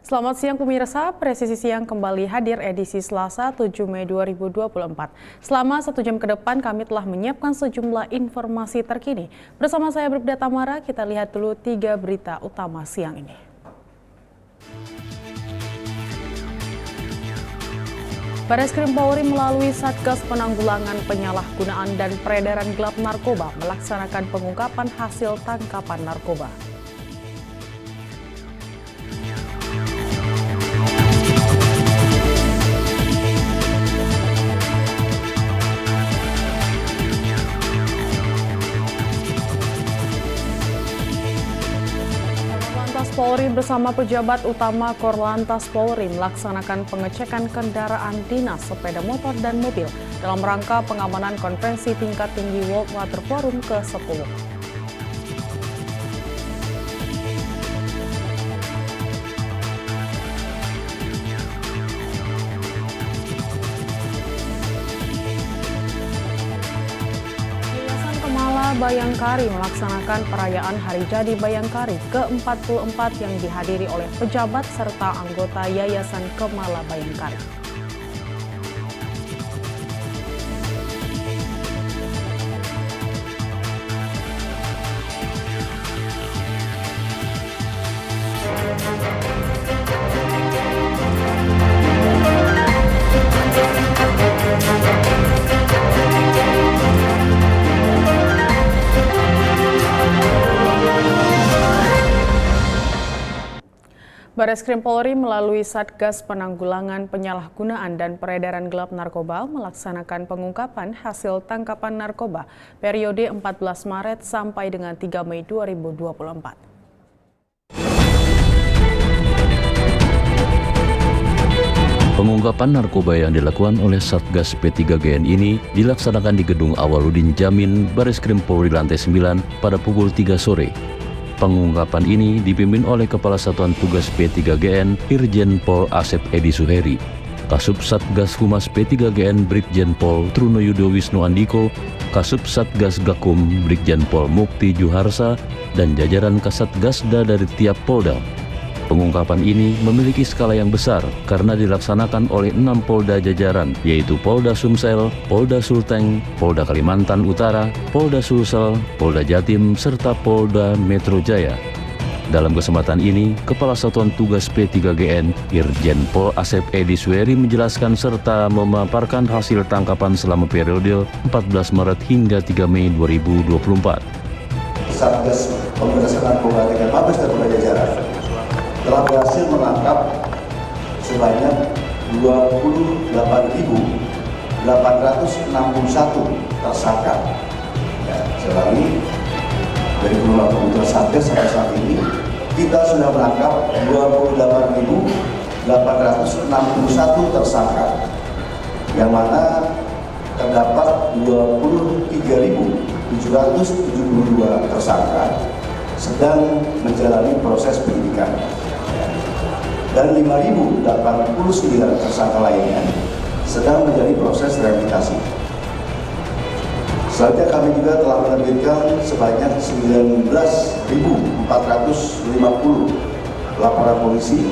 Selamat siang pemirsa, Presisi Siang kembali hadir edisi Selasa 7 Mei 2024. Selama 1 jam ke depan kami telah menyiapkan sejumlah informasi terkini. Bersama saya Bribda Tamara, kita lihat dulu 3 berita utama siang ini. Bareskrim Polri melalui Satgas Penanggulangan Penyalahgunaan dan Peredaran Gelap Narkoba melaksanakan pengungkapan hasil tangkapan narkoba. Polri bersama pejabat utama Korlantas Polri melaksanakan pengecekan kendaraan dinas, sepeda motor, dan mobil dalam rangka pengamanan konferensi tingkat tinggi World Water Forum ke-10. Bayangkari melaksanakan perayaan Hari Jadi Bayangkari ke-44 yang dihadiri oleh pejabat serta anggota Yayasan Kemala Bayangkari. Bareskrim Polri melalui Satgas Penanggulangan Penyalahgunaan dan Peredaran Gelap Narkoba melaksanakan pengungkapan hasil tangkapan narkoba periode 14 Maret sampai dengan 3 Mei 2024. Pengungkapan narkoba yang dilakukan oleh Satgas P3GN ini dilaksanakan di Gedung Awaludin Jamin Bareskrim Polri Lantai 9 pada pukul 3 sore. Pengungkapan ini dipimpin oleh Kepala Satuan Tugas P3GN Irjen Pol Asep Edi Suheri, Kasub Satgas Humas P3GN Brigjen Pol Trunoyudo Wisnu Andiko, Kasub Satgas Gakum Brigjen Pol Mukti Juharsa, dan jajaran Kasatgasda dari tiap Polda. Pengungkapan ini memiliki skala yang besar karena dilaksanakan oleh 6 Polda jajaran, yaitu Polda Sumsel, Polda Sulteng, Polda Kalimantan Utara, Polda Sulsel, Polda Jatim, serta Polda Metro Jaya. Dalam kesempatan ini, Kepala Satuan Tugas P3GN Irjen Pol Asep Edi Suheri menjelaskan serta memaparkan hasil tangkapan selama periode 14 Maret hingga 3 Mei 2024. Satgas Pemberantasan Narkoba dengan Mabes dan Polda jajaran telah berhasil menangkap sebanyak 28.861 tersangka. Ya, selain dari pengelola kebutuhan Satgas sampai saat ini, kita sudah menangkap 28.861 tersangka, yang mana terdapat 23.772 tersangka sedang menjalani proses penyidikan. Dan 5.089 tersangka lainnya sedang menjadi proses rehabilitasi. Selanjutnya kami juga telah menerbitkan sebanyak 19.450 laporan polisi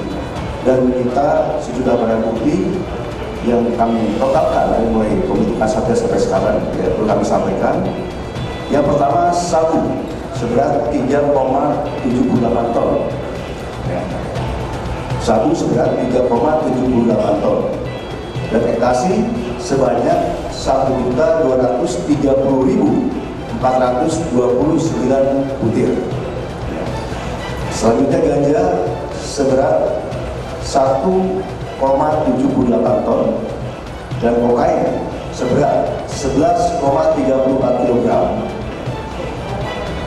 dan menyita sejumlah barang bukti yang kami totalkan dari mulai pembentukan Satgas sampai sekarang, ya, perlu kami sampaikan. Yang pertama, sabu seberat 3,78 ton. Ya. Sabu seberat 3,78 ton dan ekstasi sebanyak 1.230.429 butir. Selanjutnya ganja seberat 1,78 ton dan kokain seberat 11,34 kg.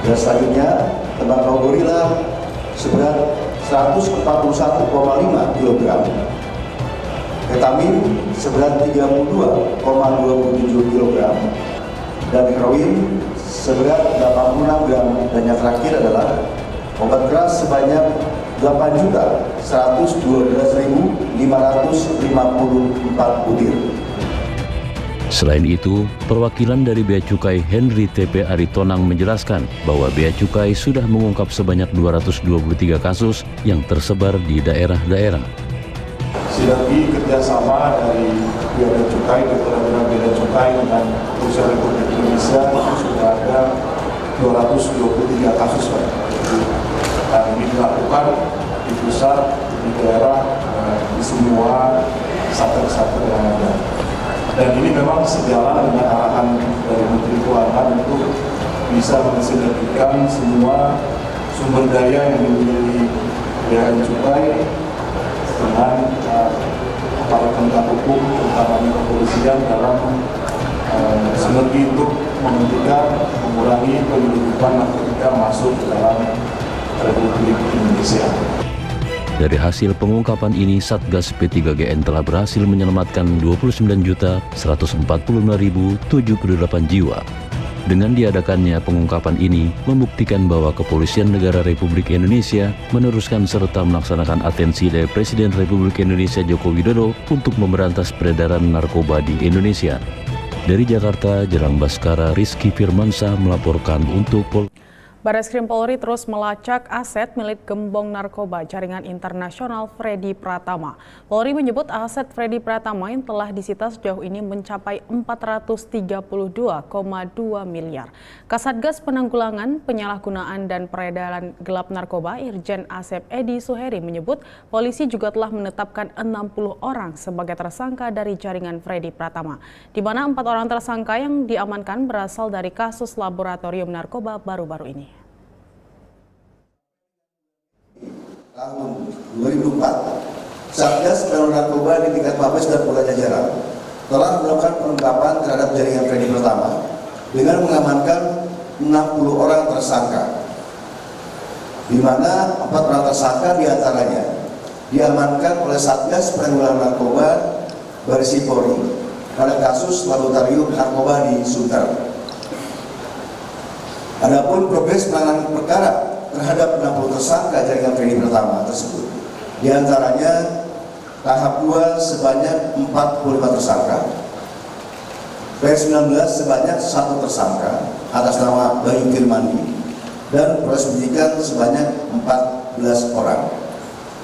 Dan selanjutnya tembakau gorila seberat 141,5 kg, ketamin seberat 32,27 kg, dan heroin seberat 86 gram, dan yang terakhir adalah obat keras sebanyak 8.112.554 butir. Selain itu, perwakilan dari Bea Cukai Henry TP Aritonang menjelaskan bahwa Bea Cukai sudah mengungkap sebanyak 223 kasus yang tersebar di daerah-daerah. Sinergi kerjasama dari Bea Cukai, Direktorat Bea Cukai dengan Kepolisian Republik Indonesia itu sudah ada 223 kasus, Pak. Dan ini dilakukan di pusat, di daerah, di semua satelit-satelit yang ada. Dan ini memang sejalan dengan arahan dari Menteri Keuangan untuk bisa mensinergikan semua sumber daya yang dimiliki Bea Cukai dengan aparat penegak hukum, utamanya kepolisian dalam sinergi untuk menghentikan, mengurangi penyelundupan narkotika masuk ke dalam Republik Indonesia. Dari hasil pengungkapan ini, Satgas P3GN telah berhasil menyelamatkan 29.145.078 jiwa. Dengan diadakannya pengungkapan ini, membuktikan bahwa Kepolisian Negara Republik Indonesia meneruskan serta melaksanakan atensi dari Presiden Republik Indonesia Joko Widodo untuk memberantas peredaran narkoba di Indonesia. Dari Jakarta, Jelang Baskara, Rizky Firmansyah melaporkan untuk Bareskrim Polri terus melacak aset milik gembong narkoba jaringan internasional Freddy Pratama. Polri menyebut aset Freddy Pratama yang telah disita sejauh ini mencapai 432,2 miliar. Kasatgas Penanggulangan Penyalahgunaan dan Peredaran Gelap Narkoba Irjen Asep Edi Suheri menyebut polisi juga telah menetapkan 60 orang sebagai tersangka dari jaringan Freddy Pratama, di mana 4 orang tersangka yang diamankan berasal dari kasus laboratorium narkoba baru-baru ini. Tahun 2004, Satgas Penanganan Narkoba di tingkat Mabes dan Polda jajaran telah melakukan pengungkapan terhadap jaringan Freddy Pratama dengan mengamankan 60 orang tersangka, di mana 4 orang tersangka diantaranya diamankan oleh Satgas Penanggulangan Narkoba Baris Krim Polri pada kasus laboratorium narkoba di Sunter. Adapun progres penanganan perkara terhadap 60 tersangka jaringan Freddy Pratama tersebut, diantaranya tahap 2 sebanyak 45 tersangka, P19 sebanyak 1 tersangka atas nama Bayu Firmandi, dan proses penyidikan sebanyak 14 orang.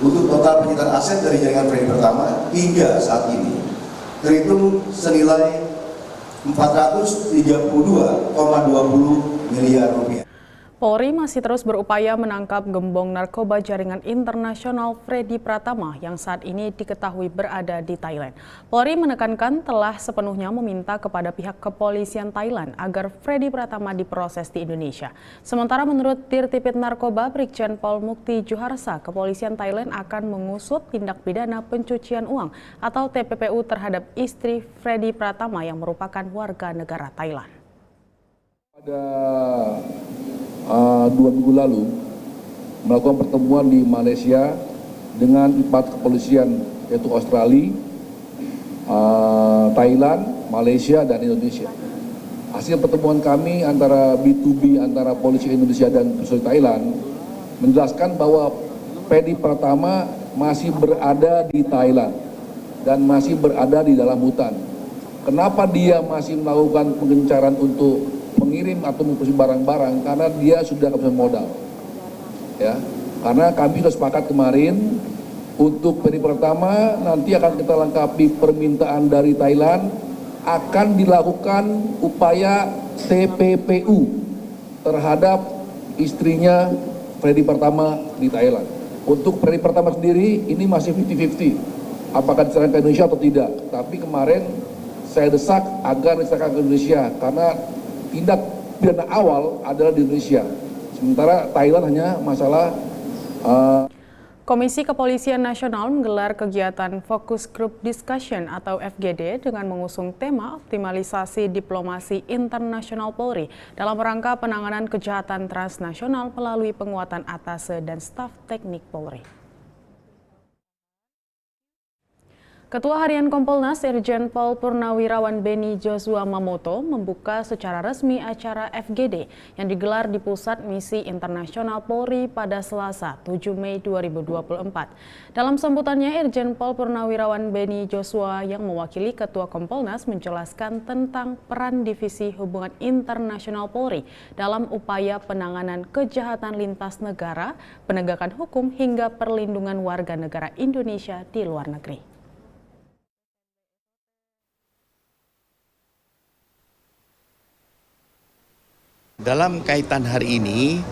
Untuk total penyitaan aset dari jaringan Freddy Pratama hingga saat ini terhitung senilai 432,20 miliar rupiah. Polri masih terus berupaya menangkap gembong narkoba jaringan internasional Freddy Pratama yang saat ini diketahui berada di Thailand. Polri menekankan telah sepenuhnya meminta kepada pihak kepolisian Thailand agar Freddy Pratama diproses di Indonesia. Sementara menurut Dirtipit Narkoba Brigjen Pol Mukti Juharsa, kepolisian Thailand akan mengusut tindak pidana pencucian uang atau TPPU terhadap istri Freddy Pratama yang merupakan warga negara Thailand. Pada 2 minggu lalu melakukan pertemuan di Malaysia dengan 4 kepolisian, yaitu Australia, Thailand, Malaysia, dan Indonesia. Hasil pertemuan kami antara B2B antara polisi Indonesia dan polisi Thailand menjelaskan bahwa Freddy Pratama masih berada di Thailand dan masih berada di dalam hutan. Kenapa dia masih melakukan pengencaran untuk mengirim atau memposisi barang-barang? Karena dia sudah kehabisan modal, ya. Karena kami sudah sepakat kemarin untuk Freddy Pratama nanti akan kita lengkapi permintaan dari Thailand, akan dilakukan upaya TPPU terhadap istrinya Freddy Pratama di Thailand. Untuk Freddy Pratama sendiri ini masih 50-50, apakah diserahkan ke Indonesia atau tidak. Tapi kemarin saya desak agar diserahkan ke Indonesia karena tindak pidana awal adalah di Indonesia. Sementara Thailand hanya masalah Komisi Kepolisian Nasional menggelar kegiatan Focus Group Discussion atau FGD dengan mengusung tema optimalisasi diplomasi internasional Polri dalam rangka penanganan kejahatan transnasional melalui penguatan atase dan staf teknik Polri. Ketua Harian Kompolnas Irjen Pol Purnawirawan Beni Joshua Mamoto membuka secara resmi acara FGD yang digelar di Pusat Misi Internasional Polri pada Selasa 7 Mei 2024. Dalam sambutannya, Irjen Pol Purnawirawan Beni Joshua yang mewakili Ketua Kompolnas menjelaskan tentang peran Divisi Hubungan Internasional Polri dalam upaya penanganan kejahatan lintas negara, penegakan hukum hingga perlindungan warga negara Indonesia di luar negeri. Dalam kaitan hari ini,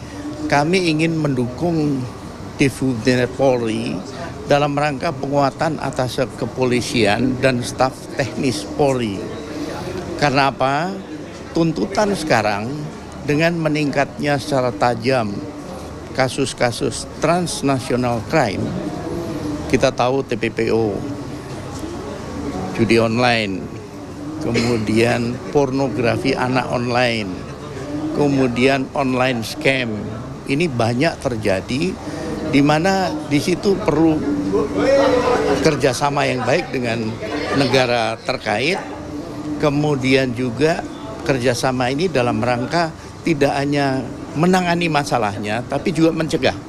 kami ingin mendukung Divisi Polri dalam rangka penguatan atas kepolisian dan staf teknis Polri. Karena apa? Tuntutan sekarang dengan meningkatnya secara tajam kasus-kasus transnational crime, kita tahu TPPO, judi online, kemudian pornografi anak online, kemudian online scam, ini banyak terjadi, di mana di situ perlu kerjasama yang baik dengan negara terkait, kemudian juga kerjasama ini dalam rangka tidak hanya menangani masalahnya, tapi juga mencegah.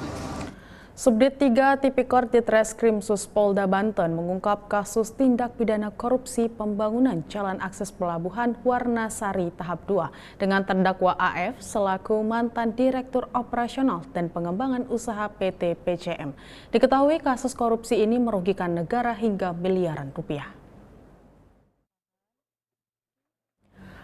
Subdit 3 Tipikor Ditreskrim Sus Polda Banten mengungkap kasus tindak pidana korupsi pembangunan Jalan Akses Pelabuhan Warnasari tahap 2 dengan terdakwa AF selaku mantan Direktur Operasional dan Pengembangan Usaha PT PCM. Diketahui kasus korupsi ini merugikan negara hingga miliaran rupiah.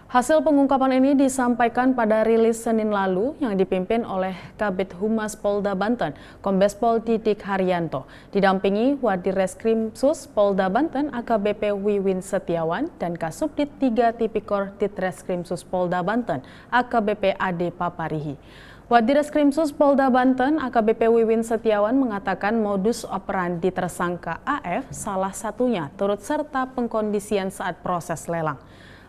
Hasil pengungkapan ini disampaikan pada rilis Senin lalu yang dipimpin oleh Kabid Humas Polda Banten, Kombes Pol Didik Haryanto, didampingi Wadireskrim Sus Polda Banten AKBP Wiwin Setiawan dan Kasubdit 3 Tipikor Ditreskrim Sus Polda Banten AKBP Ade Paparihi. Wadireskrim Sus Polda Banten AKBP Wiwin Setiawan mengatakan modus operandi tersangka AF salah satunya turut serta pengkondisian saat proses lelang.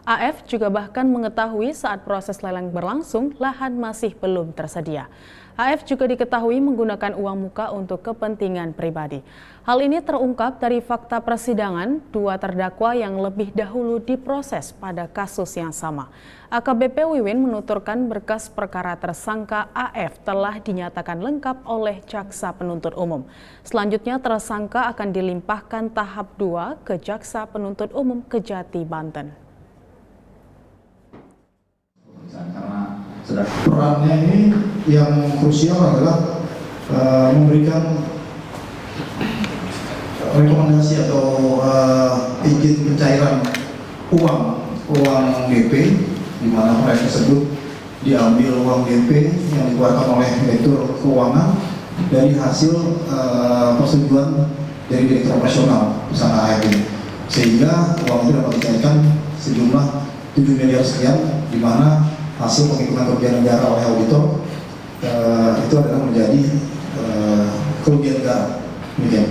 AF juga bahkan mengetahui saat proses lelang berlangsung, lahan masih belum tersedia. AF juga diketahui menggunakan uang muka untuk kepentingan pribadi. Hal ini terungkap dari fakta persidangan dua terdakwa yang lebih dahulu diproses pada kasus yang sama. AKBP Wiwin menuturkan berkas perkara tersangka AF telah dinyatakan lengkap oleh Jaksa Penuntut Umum. Selanjutnya tersangka akan dilimpahkan tahap 2 ke Jaksa Penuntut Umum Kejati, Banten. Karena perannya ini yang krusial adalah memberikan rekomendasi atau izin pencairan uang DP, di mana proyek tersebut diambil uang DP yang dikeluarkan oleh Direktur Keuangan dari hasil persetujuan dari Direktur Operasional perusahaan AF ini, sehingga uang itu dapat dicairkan sejumlah 7 miliar sekian, di mana hasil penghitungan kerugian negara oleh auditor itu adalah menjadi kerugian negara. Demikian.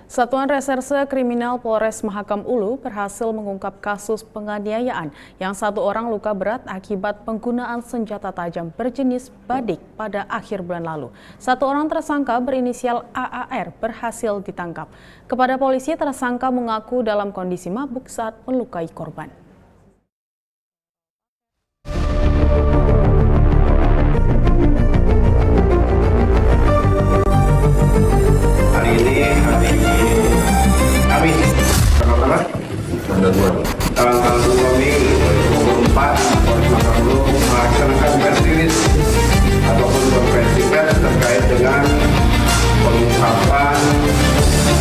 Satuan Reserse Kriminal Polres Mahakam Ulu berhasil mengungkap kasus penganiayaan yang satu orang luka berat akibat penggunaan senjata tajam berjenis badik pada akhir bulan lalu. Satu orang tersangka berinisial AAR berhasil ditangkap. Kepada polisi, tersangka mengaku dalam kondisi mabuk saat melukai korban. Tanggal 2 Mei 2024, Polres Mahakam Ulu melaksanakan press release ataupun konferensi pers terkait dengan pengungkapan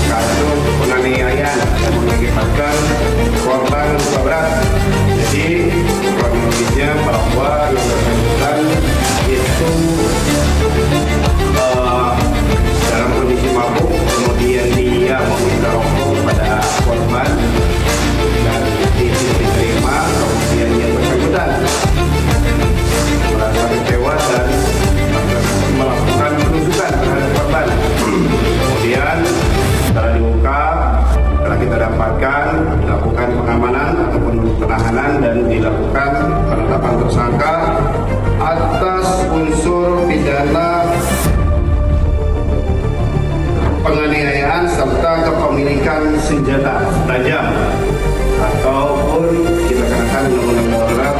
kasus penganiayaan yang mengakibatkan korban luka berat. Jadi kronologisnya bahwa yang bersangkutan itu dalam kondisi mabuk, kemudian dia meminta rokok kepada korban dan diterima, kemudian yang bersangkutan merasa kecewa dan melakukan penusukan terhadap korban. Kemudian setelah diungkap, setelah kita dapatkan, dilakukan pengamanan ataupun penahanan dan dilakukan penetapan tersangka atas unsur pidana penganiayaan serta kepemilikan senjata tajam ataupun kita kenakan Undang-Undang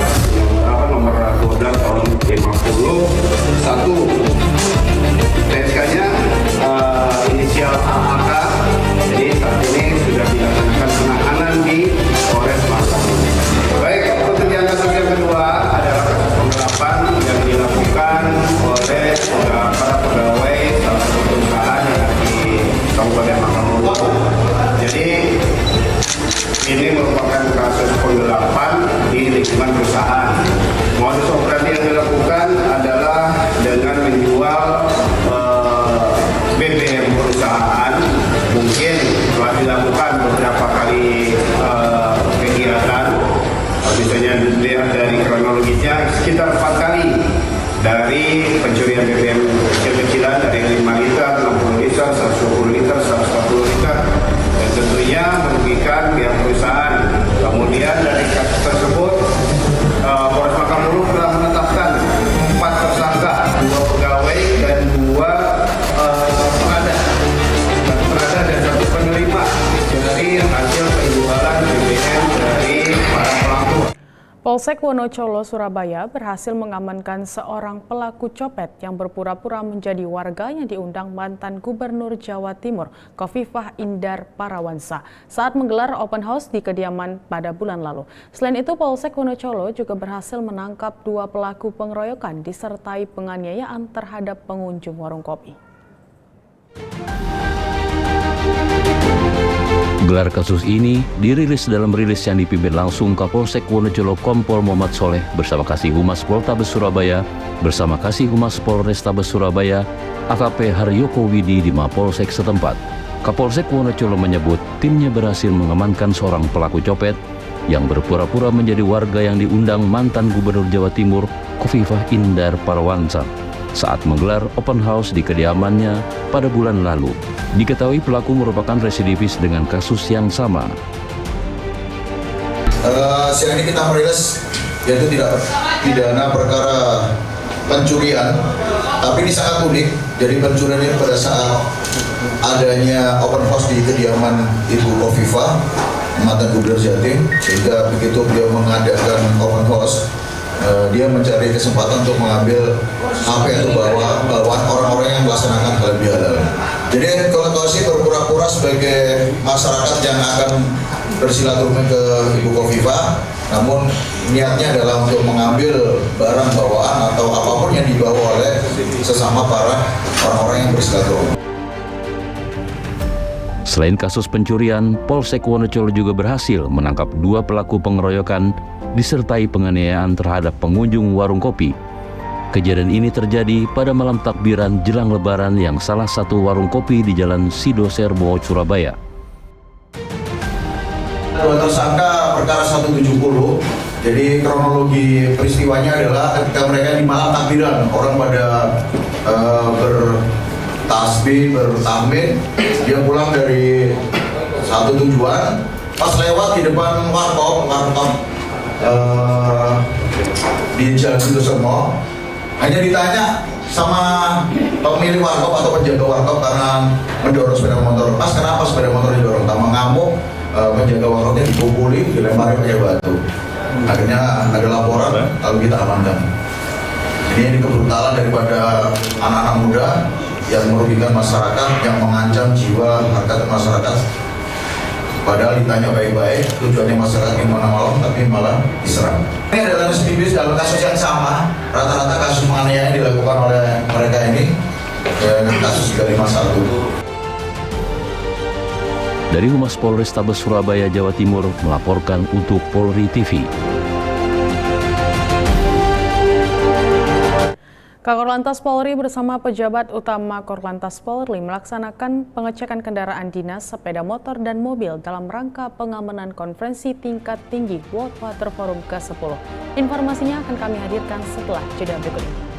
Nomor 12 tahun 51. TSK-nya inisial AAK. Jadi saat ini sudah dilakukan penahanan di Polres Malang. Baik, pekerjaan kasus yang kedua adalah kasus penggelapan yang dilakukan oleh para pegawai salah satu perusahaan yang di Kabupaten Malang. Jadi ini merupakan kasus penggelapan di lingkungan perusahaan. Modus operandi yang dilakukan adalah dengan menjual BBM perusahaan. Mungkin telah dilakukan beberapa kali kegiatan. Misalnya dilihat dari kronologisnya sekitar 4 kali dari pencurian BBM kecil-kecilan dari 5 liter, 60 liter, 120 liter, 140 liter. Dan tentunya merugikan pihak perusahaan. Kemudian dari kasus tersebut, Polres Makamulu telah menetapkan 4 tersangka, 2 pegawai dan 2 pengadaan dan 1 penerima dari hasil penjualan BBM dari para pelaku. Polsek Wonocolo, Surabaya berhasil mengamankan seorang pelaku copet yang berpura-pura menjadi warga yang diundang mantan Gubernur Jawa Timur, Khofifah Indar Parawansa, saat menggelar open house di kediaman pada bulan lalu. Selain itu, Polsek Wonocolo juga berhasil menangkap 2 pelaku pengeroyokan disertai penganiayaan terhadap pengunjung warung kopi. Gelar kasus ini dirilis dalam rilis yang dipimpin langsung Kapolsek Wonocolo Kompol Muhammad Soleh bersama Kasih Humas Poltabes Surabaya bersama Kasih Humas Polrestabes Surabaya AKP Haryoko Widi di Mapolsek setempat. Kapolsek Wonocolo menyebut timnya berhasil mengamankan seorang pelaku copet yang berpura-pura menjadi warga yang diundang mantan Gubernur Jawa Timur Khofifah Indar Parawansa saat menggelar open house di kediamannya pada bulan lalu. Diketahui pelaku merupakan residivis dengan kasus yang sama. Siang ini kita merilis yaitu tidak pidana perkara pencurian, tapi ini sangat unik. Jadi pencurian ini pada saat adanya open house di kediaman Ibu Khofifah, mantan Gubernur Jatim, sehingga begitu beliau mengadakan open house, dia mencari kesempatan untuk mengambil HP atau bawaan orang-orang yang melaksanakan halal bihalal. Jadi kolektorsi berpura-pura sebagai masyarakat yang akan bersilaturahmi ke Ibu Khofifah, namun niatnya adalah untuk mengambil barang bawaan atau apapun yang dibawa oleh sesama para orang-orang yang bersilaturahmi. Selain kasus pencurian, Polsek Wonocolo juga berhasil menangkap 2 pelaku pengeroyokan disertai penganiayaan terhadap pengunjung warung kopi. Kejadian ini terjadi pada malam takbiran jelang Lebaran yang salah satu warung kopi di Jalan Sido Serbo, Surabaya. 2 tersangka perkara 170. Jadi kronologi peristiwanya adalah ketika mereka di malam takbiran, orang pada bertasbih, bertahmid, dia pulang dari satu tujuan, pas lewat di depan warkop di Jalan Sido Serbo, hanya ditanya sama pemilik warkop atau penjaga warkop karena mendorong sepeda motor. Pas kenapa sepeda motor didorong? Tambah ngamuk, penjaga warkopnya dipukuli, dilempari pakai batu. Akhirnya ada laporan, lalu kita amankan. Ini kebrutalan daripada anak-anak muda yang merugikan masyarakat, yang mengancam jiwa harkat masyarakat. Padahal ditanya baik-baik, tujuannya masyarakat gimana malam, tapi malah diserang. Ini adalah residivis dalam kasus yang sama. Rata-rata kasus penganiayaan dilakukan oleh mereka ini dengan kasus 351. Dari Humas Polrestabes Surabaya, Jawa Timur melaporkan untuk Polri TV. Kakor Polri bersama pejabat utama Korlantas Polri melaksanakan pengecekan kendaraan dinas, sepeda motor, dan mobil dalam rangka pengamanan konferensi tingkat tinggi World Water Forum ke-10. Informasinya akan kami hadirkan setelah jeda berikut ini.